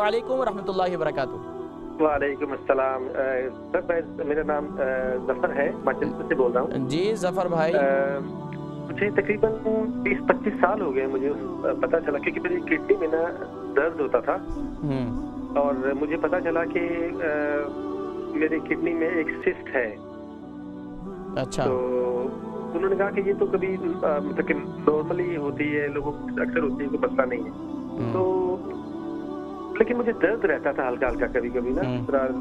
वालेकुम रहमतुल्लाहि व बरकातुहू। वालेकुम अस्सलाम। सर मेरा नाम जफर है, मैनचेस्टर से बोल रहा हूँ। जी जफर भाई। मुझे तकरीबन 20-25 साल हो गए मुझे पता चला, क्योंकि मेरी किडनी में ना दर्द होता था और मुझे पता चला कि मेरी किडनी में एक सिस्ट है। अच्छा। तो उन्होंने कहा कि ये तो कभी मतलब कि नॉर्मली होती है, लोगों को अक्सर होती है, कोई मसला नहीं है। तो लेकिन मुझे दर्द रहता था हल्का हल्का कभी कभी ना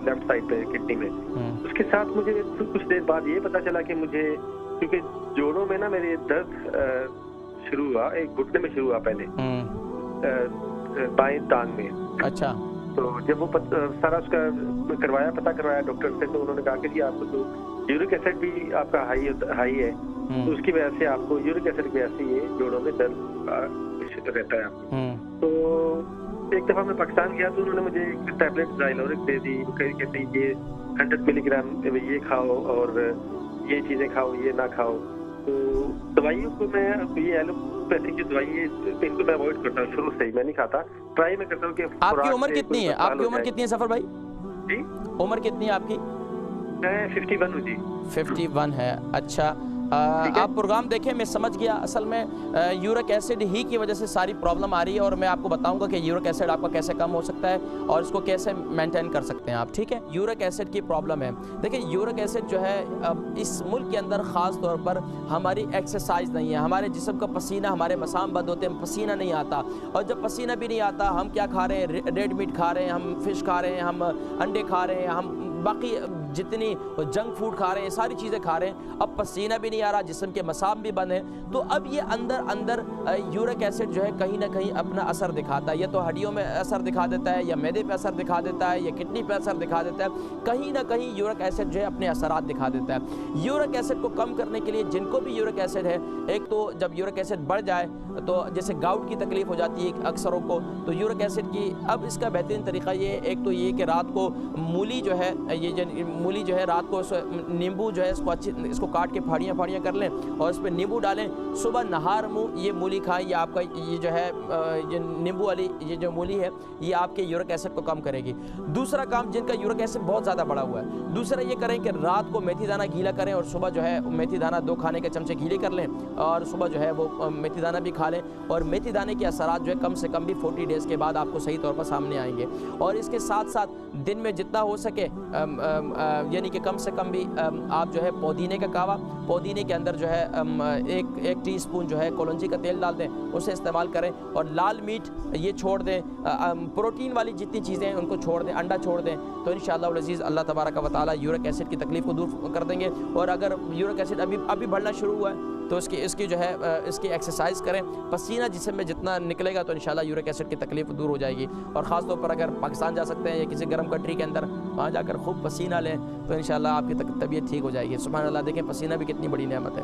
लेफ्ट साइड पे किडनी में। उसके साथ मुझे कुछ देर बाद ये पता चला कि मुझे, क्योंकि जोड़ों में ना मेरे दर्द शुरू हुआ, एक घुटने में शुरू हुआ पहले, बाएं टांग में। अच्छा। तो जब वो सारा उसका पता करवाया डॉक्टर से, तो उन्होंने कहा कि जी आपको तो यूरिक एसिड भी आपका हाई है, तो उसकी वजह से आपको यूरिक एसिड की वजह से ये जोड़ों में दर्द रहता है आपको। तो एक दफा मैं पाकिस्तान गया तो उन्होंने मुझे एक टैबलेट ज़ाइलोरिक दे दी, कहते ये 100 मिलीग्राम ये खाओ और ये चीजें खाओ, ये ना खाओ। तो दवाइयों को मैं, ये एलोपैथिक जो दवाई है इनको मैं अवॉइड करता हूँ शुरू से ही, मैं नहीं खाता, ट्राई मैं करता हूँ कि। आपकी उम्र कितनी है? आपकी उम्र कितनी है सफर भाई? जी उम्र कितनी है आपकी? मैं 51 हूँ जी। 51 है। अच्छा। आप प्रोग्राम देखें, मैं समझ गया। असल में यूरिक एसिड ही की वजह से सारी प्रॉब्लम आ रही है और मैं आपको बताऊंगा कि यूरिक एसिड आपका कैसे कम हो सकता है और इसको कैसे मेंटेन कर सकते हैं आप। ठीक है, यूरिक एसिड की प्रॉब्लम है। देखिए यूरिक एसिड जो है इस मुल्क के अंदर ख़ास तौर पर हमारी एक्सरसाइज नहीं है, हमारे जिस्म का पसीना, हमारे मसाम बंद होते हैं, पसीना नहीं आता। और जब पसीना भी नहीं आता, हम क्या खा रहे हैं? रेड मीट खा रहे हैं, हम फिश खा रहे हैं, हम अंडे खा रहे हैं, हम बाकी जितनी जंक फूड खा रहे हैं, सारी चीज़ें खा रहे हैं। अब पसीना भी नहीं आ रहा, जिस्म के मसाम भी बंद हैं, तो अब ये अंदर यूरिक एसिड जो है कहीं ना कहीं अपना असर दिखाता है। या तो हड्डियों में असर दिखा देता है, या मैदे पे असर दिखा देता है, या किडनी पे असर दिखा देता है। कहीं ना कहीं यूरिक एसिड जो है अपने असरात दिखा देता है। यूरिक एसिड को कम करने के लिए जिनको भी यूरिक एसिड है, एक तो जब यूरिक एसिड बढ़ जाए तो जैसे गाउट की तकलीफ हो जाती है अक्सरों को, तो यूरिक एसिड की अब इसका बेहतरीन तरीका ये है, एक तो ये कि रात को मूली जो है, मूली जो है रात को नींबू जो है इसको काट के फाड़ियाँ कर लें और इस पर नींबू डालें। सुबह नहार मुँह ये मूली खाएं। ये आपका ये जो है ये नींबू वाली ये जो मूली है ये आपके यूरिक एसिड को कम करेगी। दूसरा काम, जिनका यूरिक एसिड बहुत ज़्यादा बढ़ा हुआ है, दूसरा ये करें कि रात को मेथी दाना गीला करें और सुबह जो है मेथी दाना 2 खाने के चमचे गीले कर लें और सुबह जो है वो मेथी दाना भी खा लें। और मेथी दाने के असरात जो है कम से कम भी 40 डेज़ के बाद आपको सही तौर पर सामने आएंगे। और इसके साथ साथ दिन में जितना हो सके यानी कि कम से कम भी आप जो है पुदीने का कावा, पुदीने के अंदर जो है एक टीस्पून जो है कलौंजी का तेल डाल दें, उसे इस्तेमाल करें। और लाल मीट ये छोड़ दें, प्रोटीन वाली जितनी चीज़ें हैं उनको छोड़ दें, अंडा छोड़ दें, तो इंशाअल्लाह वल अज़ीज़ अल्लाह तबारक व तआला यूरिक एसिड की तकलीफ़ को दूर कर देंगे। और अगर यूरिक एसिड अभी बढ़ना शुरू हुआ है तो इसकी जो है इसकी एक्सरसाइज करें, पसीना जिस्म में जितना निकलेगा तो इंशाल्लाह यूरिक एसिड की तकलीफ दूर हो जाएगी। और ख़ास तौर पर अगर पाकिस्तान जा सकते हैं या किसी गर्म कंट्री के अंदर, वहाँ जाकर खूब पसीना लें तो इंशाल्लाह आपकी तबीयत ठीक हो जाएगी। सुभान अल्लाह, देखें पसीना भी कितनी बड़ी नेमत है।